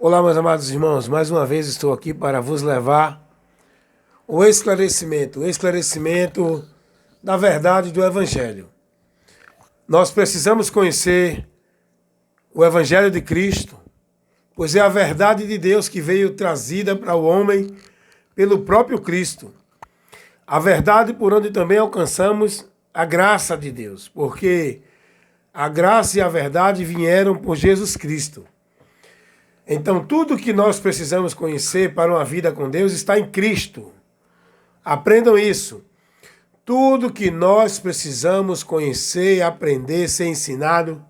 Olá, meus amados irmãos, mais uma vez estou aqui para vos levar o esclarecimento da verdade do Evangelho. Nós precisamos conhecer o Evangelho de Cristo, pois é a verdade de Deus que veio trazida para o homem pelo próprio Cristo. A verdade por onde também alcançamos a graça de Deus, porque a graça e a verdade vieram por Jesus Cristo. Então, tudo que nós precisamos conhecer para uma vida com Deus está em Cristo. Aprendam isso. Tudo que nós precisamos conhecer, aprender, ser ensinado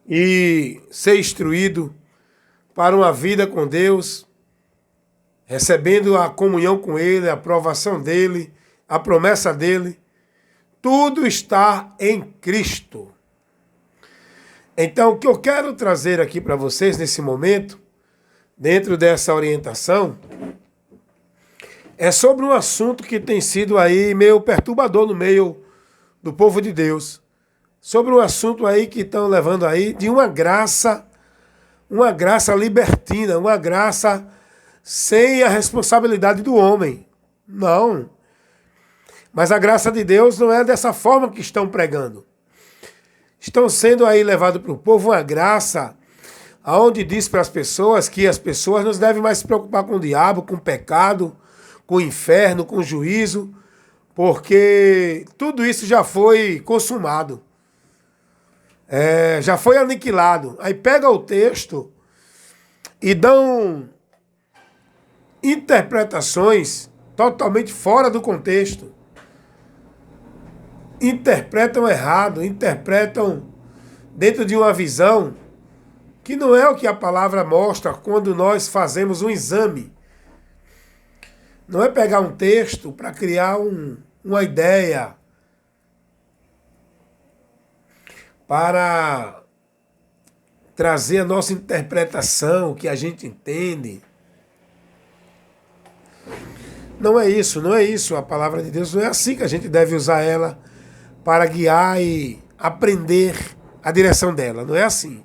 e ser instruído para uma vida com Deus, recebendo a comunhão com Ele, a aprovação dEle, a promessa dEle, tudo está em Cristo. Então, o que eu quero trazer aqui para vocês nesse momento, dentro dessa orientação, é sobre um assunto que tem sido aí meio perturbador no meio do povo de Deus. Sobre um assunto aí que estão levando aí de uma graça libertina, uma graça sem a responsabilidade do homem. Não. Mas a graça de Deus não é dessa forma que estão pregando. Estão sendo aí levado para o povo uma graça onde diz para as pessoas que as pessoas não devem mais se preocupar com o diabo, com o pecado, com o inferno, com o juízo, porque tudo isso já foi consumado, já foi aniquilado. Aí pega o texto e dão interpretações totalmente fora do contexto. Interpretam errado, interpretam dentro de uma visão que não é o que a palavra mostra quando nós fazemos um exame. Não é pegar um texto para criar uma ideia, para trazer a nossa interpretação, o que a gente entende. Não é isso. A palavra de Deus não é assim que a gente deve usar ela para guiar e aprender a direção dela. Não é assim.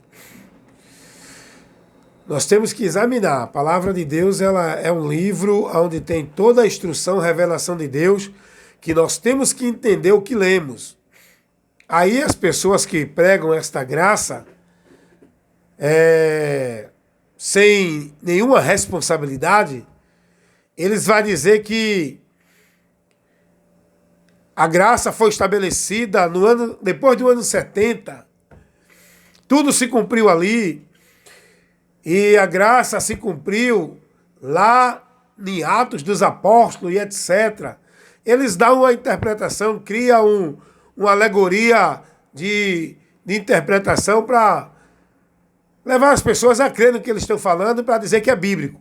Nós temos que examinar. A palavra de Deus ela é um livro onde tem toda a instrução, revelação de Deus, que nós temos que entender o que lemos. Aí as pessoas que pregam esta graça, sem nenhuma responsabilidade, eles vão dizer que a graça foi estabelecida depois do ano 70. Tudo se cumpriu ali. E a graça se cumpriu lá em Atos dos Apóstolos e etc. Eles dão uma interpretação, criam uma alegoria de interpretação para levar as pessoas a crer no que eles estão falando para dizer que é bíblico.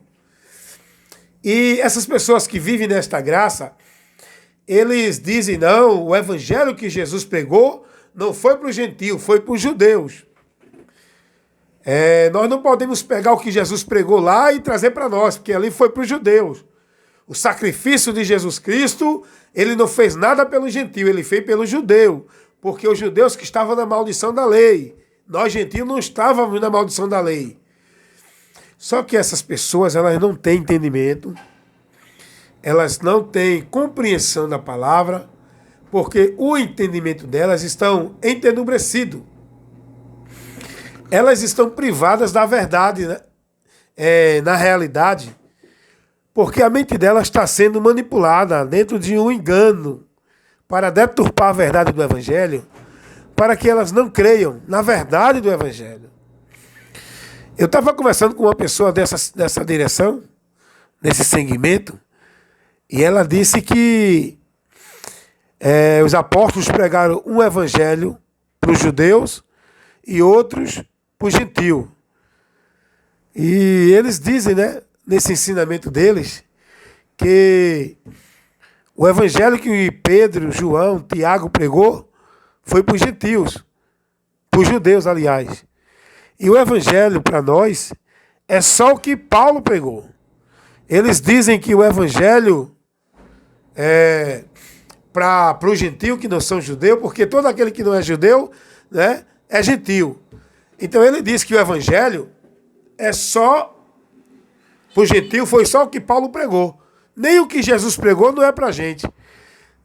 E essas pessoas que vivem nesta graça, eles dizem, não, o evangelho que Jesus pregou não foi para os gentios, foi para os judeus. Nós não podemos pegar o que Jesus pregou lá e trazer para nós, porque ali foi para os judeus. O sacrifício de Jesus Cristo, ele não fez nada pelo gentio, ele fez pelo judeu, porque os judeus que estavam na maldição da lei, nós gentios não estávamos na maldição da lei. Só que essas pessoas, elas não têm entendimento, elas não têm compreensão da palavra, porque o entendimento delas estão entenebrecido. Elas estão privadas da verdade, né? Na realidade, porque a mente delas está sendo manipulada dentro de um engano para deturpar a verdade do Evangelho, para que elas não creiam na verdade do Evangelho. Eu estava conversando com uma pessoa dessa direção, nesse segmento, e ela disse que os apóstolos pregaram um evangelho para os judeus e outros para os gentios. E eles dizem, né, nesse ensinamento deles, que o evangelho que Pedro, João, Tiago pregou foi para os gentios, para os judeus, aliás. E o evangelho para nós é só o que Paulo pregou. Eles dizem que o evangelho para o gentio que não são judeu, porque todo aquele que não é judeu, né, é gentio. Então ele diz que o evangelho é só para o gentil foi só o que Paulo pregou. Nem o que Jesus pregou não é para a gente.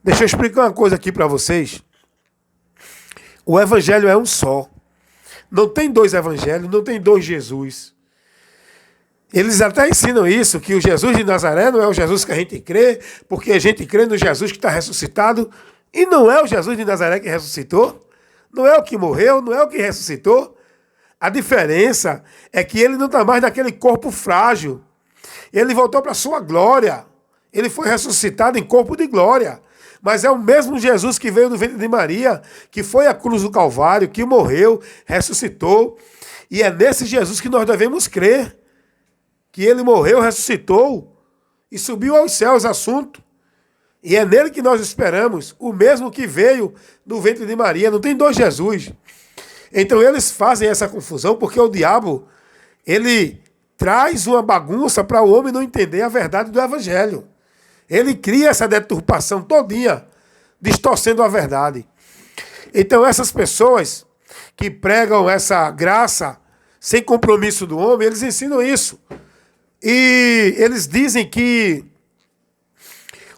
Deixa eu explicar uma coisa aqui para vocês. O evangelho é um só. Não tem dois evangelhos, não tem dois Jesus. Eles até ensinam isso, que o Jesus de Nazaré não é o Jesus que a gente crê, porque a gente crê no Jesus que está ressuscitado, e não é o Jesus de Nazaré que ressuscitou, não é o que morreu, não é o que ressuscitou. A diferença é que ele não está mais naquele corpo frágil. Ele voltou para a sua glória. Ele foi ressuscitado em corpo de glória. Mas é o mesmo Jesus que veio do ventre de Maria, que foi à cruz do Calvário, que morreu, ressuscitou. E é nesse Jesus que nós devemos crer. Que ele morreu, ressuscitou e subiu aos céus, assunto. E é nele que nós esperamos, o mesmo que veio do ventre de Maria. Não tem dois Jesus. Então eles fazem essa confusão porque o diabo, ele traz uma bagunça para o homem não entender a verdade do evangelho. Ele cria essa deturpação todinha, distorcendo a verdade. Então essas pessoas que pregam essa graça sem compromisso do homem, eles ensinam isso. E eles dizem que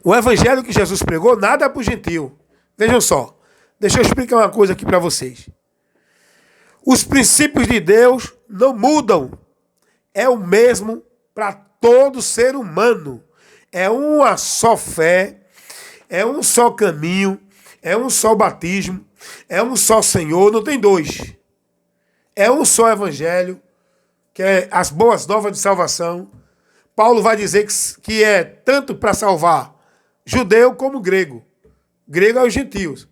o evangelho que Jesus pregou nada é para o gentil. Vejam só, deixa eu explicar uma coisa aqui para vocês. Os princípios de Deus não mudam. É o mesmo para todo ser humano. É uma só fé, é um só caminho, é um só batismo, é um só Senhor, não tem dois. É um só evangelho, que é as boas novas de salvação. Paulo vai dizer que é tanto para salvar judeu como grego. Grego é os gentios.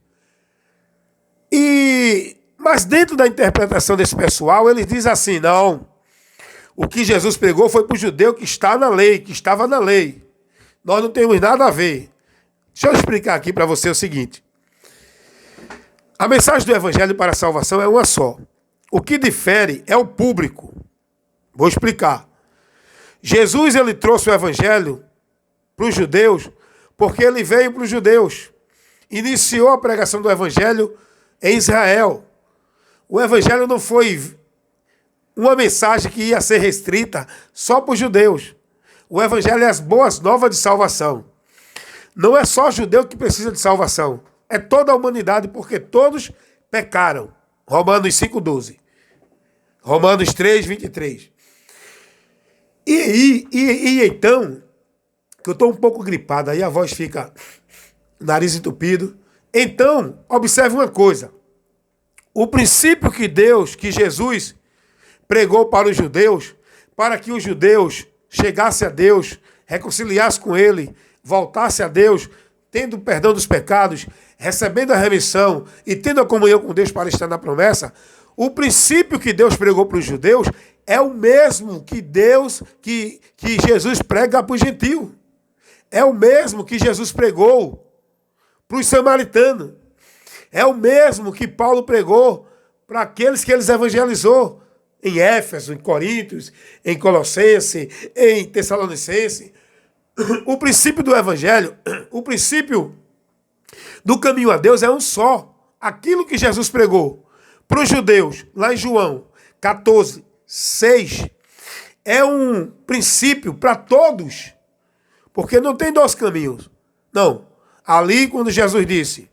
Mas dentro da interpretação desse pessoal, ele diz assim, não, o que Jesus pregou foi para o judeu que está na lei, que estava na lei. Nós não temos nada a ver. Deixa eu explicar aqui para você o seguinte. A mensagem do evangelho para a salvação é uma só. O que difere é o público. Vou explicar. Jesus, ele trouxe o evangelho para os judeus porque ele veio para os judeus. Iniciou a pregação do evangelho em Israel. O evangelho não foi uma mensagem que ia ser restrita só para os judeus. O evangelho é as boas novas de salvação. Não é só judeu que precisa de salvação. É toda a humanidade, porque todos pecaram. Romanos 5,12. Romanos 3,23. E então, que eu estou um pouco gripado, aí a voz fica nariz entupido. Então, observe uma coisa. O princípio que Jesus pregou para os judeus, para que os judeus chegassem a Deus, reconciliassem com ele, voltassem a Deus, tendo perdão dos pecados, recebendo a remissão e tendo a comunhão com Deus para estar na promessa, o princípio que Deus pregou para os judeus é o mesmo que Jesus prega para os gentios. É o mesmo que Jesus pregou para os samaritanos. É o mesmo que Paulo pregou para aqueles que ele evangelizou em Éfeso, em Coríntios, em Colossenses, em Tessalonicenses. O princípio do evangelho, o princípio do caminho a Deus é um só. Aquilo que Jesus pregou para os judeus, lá em João 14, 6, é um princípio para todos. Porque não tem dois caminhos. Não. Ali, quando Jesus disse,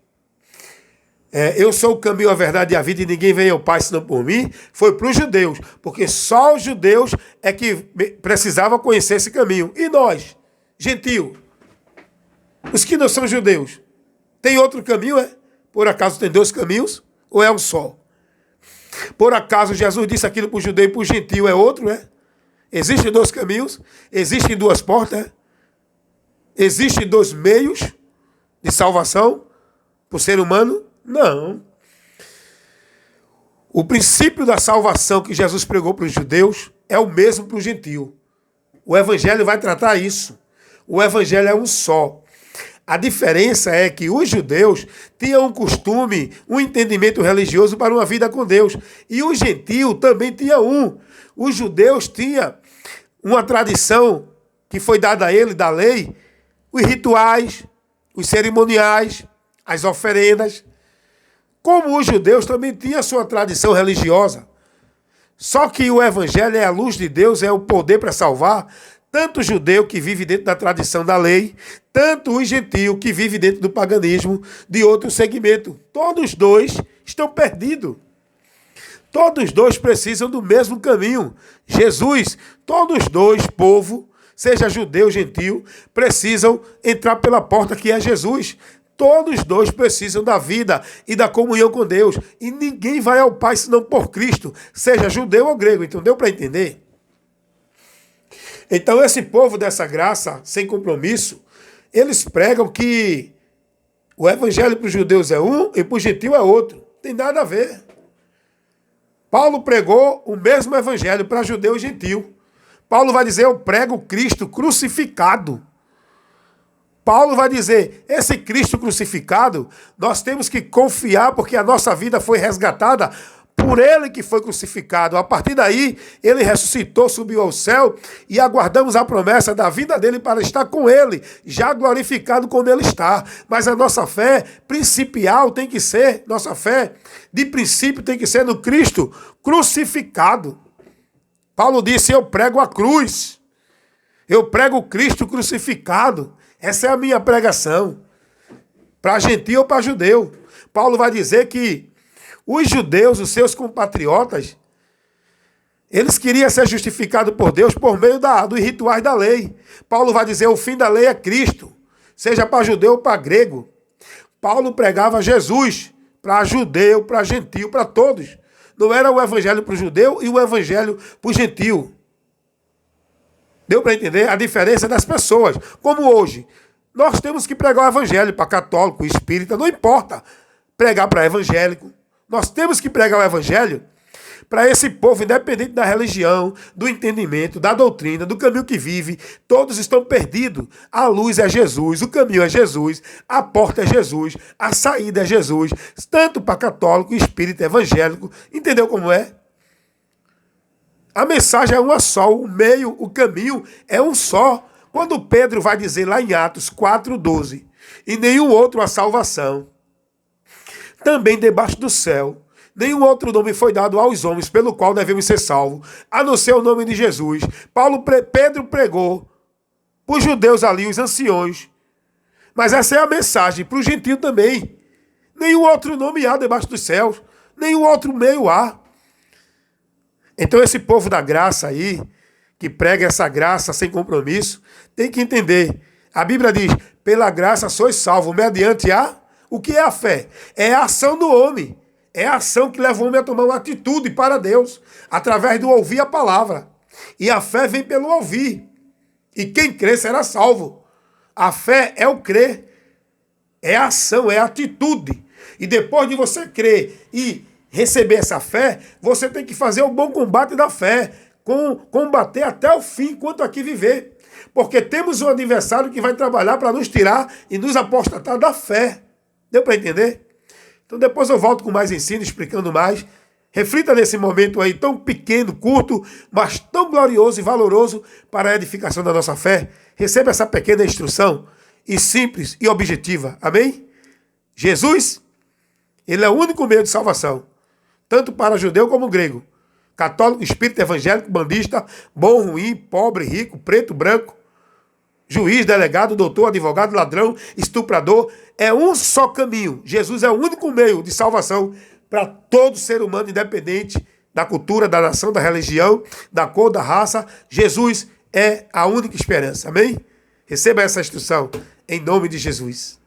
eu sou o caminho, a verdade e a vida, e ninguém vem ao Pai senão por mim, foi para os judeus. Porque só os judeus é que precisavam conhecer esse caminho. E nós, gentio, os que não são judeus, tem outro caminho, é? Por acaso tem dois caminhos? Ou é um só? Por acaso Jesus disse aquilo para o judeu e para o gentio é outro, é? Existem dois caminhos? Existem duas portas? É? Existem dois meios de salvação para o ser humano? Não. O princípio da salvação que Jesus pregou para os judeus é o mesmo para o gentio. O evangelho vai tratar isso. O evangelho é um só. A diferença é que os judeus tinham um costume, um entendimento religioso para uma vida com Deus. E o gentio também tinha um. Os judeus tinham uma tradição que foi dada a ele, da lei, os rituais, os cerimoniais, as oferendas. Como os judeus também tinham a sua tradição religiosa. Só que o evangelho é a luz de Deus, é o poder para salvar, tanto o judeu que vive dentro da tradição da lei, tanto o gentio que vive dentro do paganismo de outro segmento. Todos dois estão perdidos. Todos dois precisam do mesmo caminho. Jesus, todos dois, povo, seja judeu ou gentio, precisam entrar pela porta que é Jesus. Todos dois precisam da vida e da comunhão com Deus. E ninguém vai ao Pai senão por Cristo, seja judeu ou grego. Então deu para entender? Então esse povo dessa graça, sem compromisso, eles pregam que o evangelho para os judeus é um e para o gentio é outro. Não tem nada a ver. Paulo pregou o mesmo evangelho para judeu e gentio. Paulo vai dizer, eu prego Cristo crucificado. Paulo vai dizer, esse Cristo crucificado, nós temos que confiar porque a nossa vida foi resgatada por ele que foi crucificado. A partir daí, ele ressuscitou, subiu ao céu e aguardamos a promessa da vida dele para estar com ele, já glorificado como ele está. Mas a nossa fé principal tem que ser, nossa fé de princípio tem que ser no Cristo crucificado. Paulo disse, eu prego a cruz, eu prego o Cristo crucificado. Essa é a minha pregação, para gentio ou para judeu. Paulo vai dizer que os judeus, os seus compatriotas, eles queriam ser justificados por Deus por meio dos rituais da lei. Paulo vai dizer, o fim da lei é Cristo, seja para judeu ou para grego. Paulo pregava Jesus para judeu, para gentio, para todos. Não era o evangelho para o judeu e o evangelho para o gentio. Deu para entender a diferença das pessoas? Como hoje, nós temos que pregar o evangelho para católico, espírita, não importa. Pregar para evangélico. Nós temos que pregar o evangelho para esse povo, independente da religião, do entendimento, da doutrina, do caminho que vive. Todos estão perdidos. A luz é Jesus, o caminho é Jesus, a porta é Jesus, a saída é Jesus. Tanto para católico, espírita, evangélico. Entendeu como é? A mensagem é uma só, o meio, o caminho é um só. Quando Pedro vai dizer lá em Atos 4:12, e nenhum outro a salvação, também debaixo do céu, nenhum outro nome foi dado aos homens pelo qual devemos ser salvos, a não ser o nome de Jesus. Pedro pregou para os judeus ali, os anciões, mas essa é a mensagem para o gentio também. Nenhum outro nome há debaixo dos céus, nenhum outro meio há. Então esse povo da graça aí, que prega essa graça sem compromisso, tem que entender. A Bíblia diz, pela graça sois salvos, mediante o que é a fé? É a ação do homem. É a ação que leva o homem a tomar uma atitude para Deus, através do ouvir a palavra. E a fé vem pelo ouvir. E quem crê será salvo. A fé é o crer. É a ação, é a atitude. E depois de você crer e receber essa fé, você tem que fazer o bom combate da fé, combater até o fim, enquanto aqui viver. Porque temos um adversário que vai trabalhar para nos tirar e nos apostatar da fé. Deu para entender? Então depois eu volto com mais ensino, explicando mais. Reflita nesse momento aí tão pequeno, curto, mas tão glorioso e valoroso para a edificação da nossa fé. Receba essa pequena instrução, e simples e objetiva. Amém? Jesus, ele é o único meio de salvação, tanto para judeu como grego, católico, espírita, evangélico, bandista, bom, ruim, pobre, rico, preto, branco, juiz, delegado, doutor, advogado, ladrão, estuprador. É um só caminho. Jesus é o único meio de salvação para todo ser humano, independente da cultura, da nação, da religião, da cor, da raça. Jesus é a única esperança. Amém? Receba essa instrução em nome de Jesus.